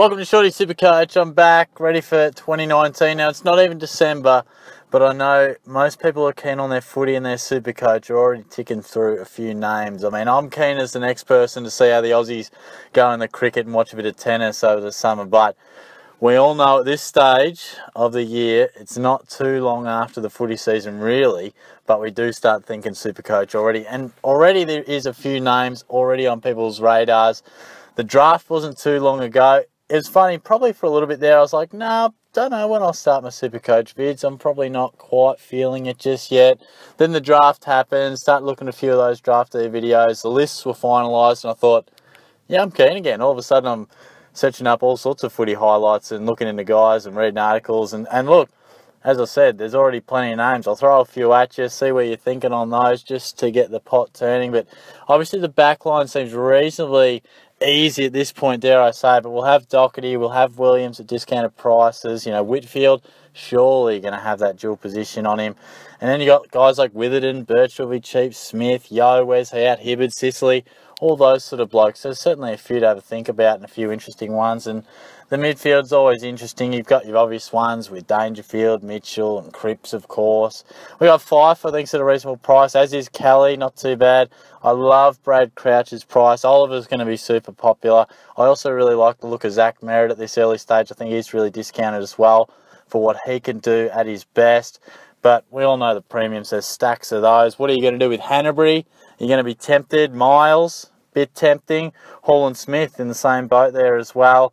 Welcome to Shorty SuperCoach. I'm back, ready for 2019. Now, it's not even December, but I know most people are keen on their footy and their SuperCoach are already ticking through a few names. I mean, I'm keen as the next person to see how the Aussies go in the cricket and watch a bit of tennis over the summer, but we all know at this stage of the year, it's not too long after the footy season, really, but we do start thinking SuperCoach already. And already there is a few names already on people's radars. The draft wasn't too long ago. It was funny, probably for a little bit there, I was like, nah, don't know when I'll start my SuperCoach vids. I'm probably not quite feeling it just yet. Then the draft happened, start looking at a few of those draft day videos. The lists were finalised, and I thought, yeah, I'm keen again. All of a sudden, I'm searching up all sorts of footy highlights and looking into guys and reading articles. And look, as I said, there's already plenty of names. I'll throw a few at you, see where you're thinking on those, just to get the pot turning. But obviously the back line seems reasonably easy at this point, dare I say, but we'll have Doherty, we'll have Williams at discounted prices. You know, Whitfield, surely going to have that dual position on him. And then you got guys like Witherden, Birch will be cheap, Smith, Yo, where's he at, Hibberd, Sicily, all those sort of blokes. There's certainly a few to have a think about and a few interesting ones. And the midfield's always interesting. You've got your obvious ones with Dangerfield, Mitchell and Cripps, of course. We got Fife, I think, at a reasonable price, as is Kelly, not too bad. I love Brad Crouch's price. Oliver's going to be super popular. I also really like the look of Zach Merritt at this early stage. I think he's really discounted as well for what he can do at his best. But we all know the premiums, there's stacks of those. What are you going to do with Hanbury? You're going to be tempted. Miles, bit tempting. Hall and Smith in the same boat there as well.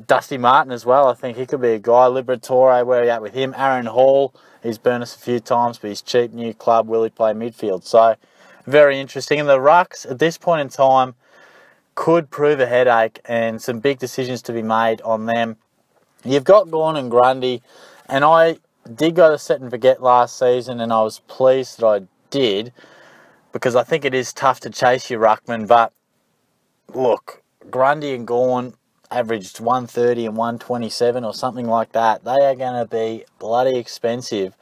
Dusty Martin as well, I think he could be a guy. Liberatore, where are you at with him? Aaron Hall, he's burned us a few times, but he's cheap, new club, will he play midfield? So, very interesting. And the Rucks, at this point in time, could prove a headache and some big decisions to be made on them. You've got Gawn and Grundy, and I did go to set and forget last season, and I was pleased that I did, because I think it is tough to chase your ruckman. But look, Grundy and Gawn averaged 130 and 127 or something like that. They are going to be bloody expensive.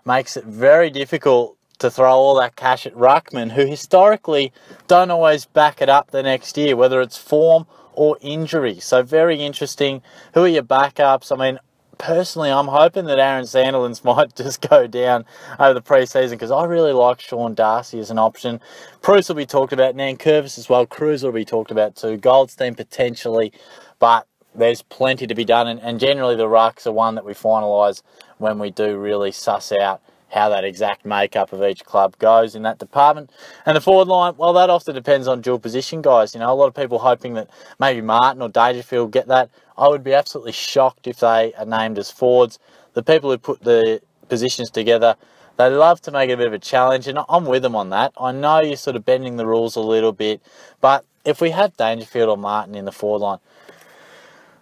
Makes it very difficult to throw all that cash at ruckmen, who historically don't always back it up the next year, whether it's form or injury. So very interesting. Who are your backups? I mean, personally, I'm hoping that Aaron Sandilands might just go down over the pre-season, because I really like Sean Darcy as an option. Bruce will be talked about, Nankervis as well. Cruz will be talked about too. Goldstein potentially, but there's plenty to be done. And generally the rucks are one that we finalise when we do really suss out how that exact makeup of each club goes in that department. And the forward line, well, that often depends on dual position guys. You know, a lot of people hoping that maybe Martin or Dangerfield get that. I would be absolutely shocked if they are named as forwards. The people who put the positions together, they love to make it a bit of a challenge, and I'm with them on that. I know you're sort of bending the rules a little bit, but if we have Dangerfield or Martin in the forward line,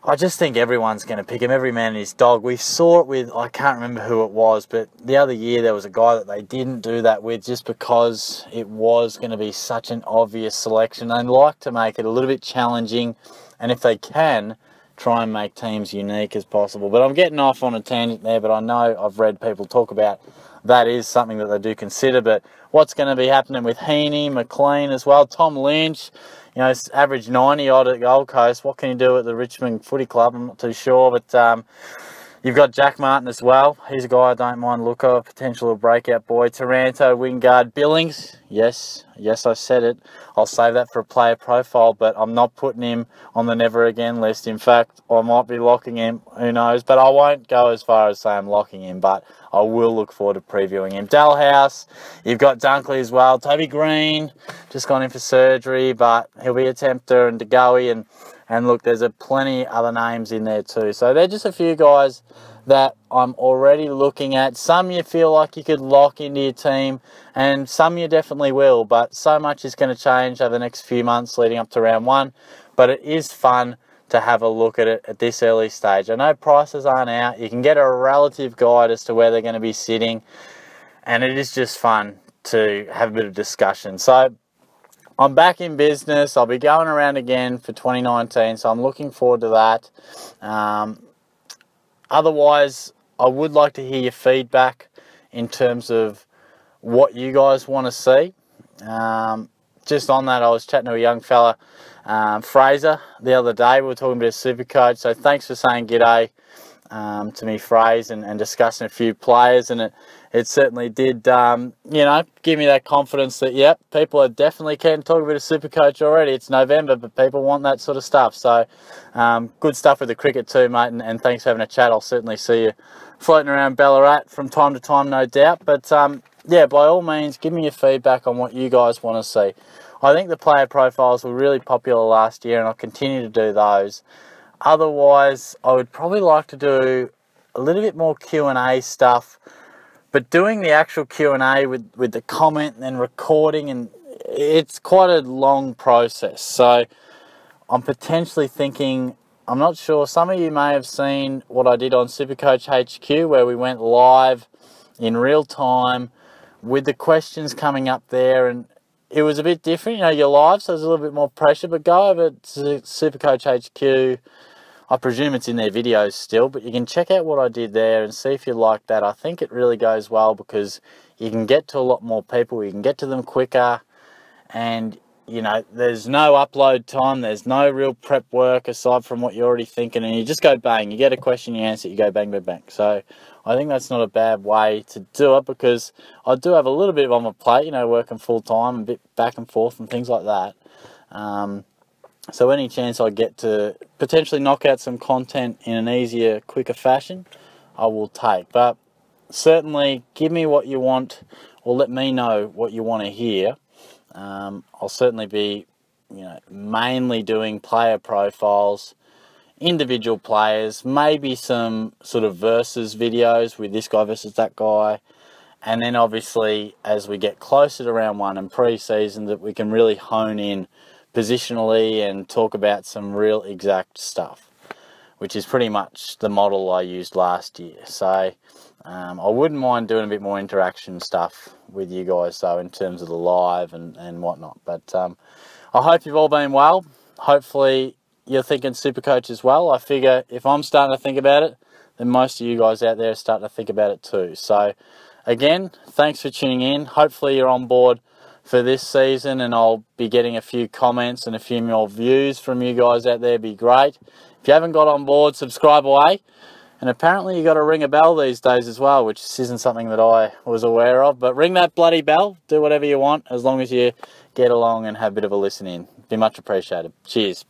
I just think everyone's going to pick him, every man and his dog. We saw it with, I can't remember who it was, but the other year there was a guy that they didn't do that with just because it was going to be such an obvious selection. They like to make it a little bit challenging, and if they can, try and make teams unique as possible. But I'm getting off on a tangent there, but I know I've read people talk about that is something that they do consider. But what's going to be happening with Heaney, McLean as well, Tom Lynch, you know, average 90 odd at Gold Coast. What can you do at the Richmond Footy Club? I'm not too sure, but you've got Jack Martin as well. He's a guy I don't mind look of, potential breakout boy. Taranto, Wingard, Billings. Yes, I said it. I'll save that for a player profile, but I'm not putting him on the never again list. In fact, I might be locking him, who knows, but I won't go as far as say I'm locking him, but I will look forward to previewing him. Dalhouse, you've got Dunkley as well. Toby Green, just gone in for surgery, but he'll be a tempter, and DeGoey, and look, there's plenty other names in there too. So they're just a few guys that I'm already looking at. Some you feel like you could lock into your team, and some you definitely will, but so much is going to change over the next few months leading up to round one. But it is fun to have a look at it at this early stage. I know prices aren't out. You can get a relative guide as to where they're going to be sitting, and it is just fun to have a bit of discussion. So I'm back in business. I'll be going around again for 2019, so I'm looking forward to that. Otherwise, I would like to hear your feedback in terms of what you guys want to see. Just on that, I was chatting to a young fella Fraser the other day. We were talking about SuperCoach, so thanks for saying g'day to me, Fraser, and discussing a few players, and it certainly did, you know, give me that confidence that, yep, people are definitely keen to talk about a SuperCoach already. It's November, but people want that sort of stuff. So, good stuff with the cricket too, mate, and thanks for having a chat. I'll certainly see you floating around Ballarat from time to time, no doubt. But, yeah, by all means, give me your feedback on what you guys want to see. I think the player profiles were really popular last year, and I'll continue to do those. Otherwise, I would probably like to do a little bit more Q&A stuff, but doing the actual Q&A with the comment and then recording, and it's quite a long process. So I'm potentially thinking, I'm not sure, some of you may have seen what I did on SuperCoach HQ, where we went live in real time with the questions coming up there, and it was a bit different. You know, you're live, so there's a little bit more pressure, but go over to SuperCoach HQ. I presume it's in their videos still, but you can check out what I did there and see if you like that. I think it really goes well because you can get to a lot more people, you can get to them quicker, and, you know, there's no upload time, there's no real prep work aside from what you're already thinking, and you just go bang, you get a question, you answer it, you go bang, bang, bang. So I think that's not a bad way to do it, because I do have a little bit on my plate, you know, working full time, a bit back and forth and things like that. So any chance I get to potentially knock out some content in an easier, quicker fashion, I will take. But certainly give me what you want, or let me know what you want to hear. I'll certainly be, you know, mainly doing player profiles, individual players, maybe some sort of versus videos with this guy versus that guy. And then obviously as we get closer to round one and pre-season, that we can really hone in positionally and talk about some real exact stuff, which is pretty much the model I used last year. So I wouldn't mind doing a bit more interaction stuff with you guys though, in terms of the live and whatnot. But I hope you've all been well. Hopefully you're thinking SuperCoach as well. I figure if I'm starting to think about it, then most of you guys out there are starting to think about it too. So again, thanks for tuning in. Hopefully you're on board for this season, and I'll be getting a few comments and a few more views from you guys out there. It'd be great. If you haven't got on board, subscribe away. And apparently you got to ring a bell these days as well, which isn't something that I was aware of. But ring that bloody bell. Do whatever you want, as long as you get along and have a bit of a listen in. Be much appreciated. Cheers.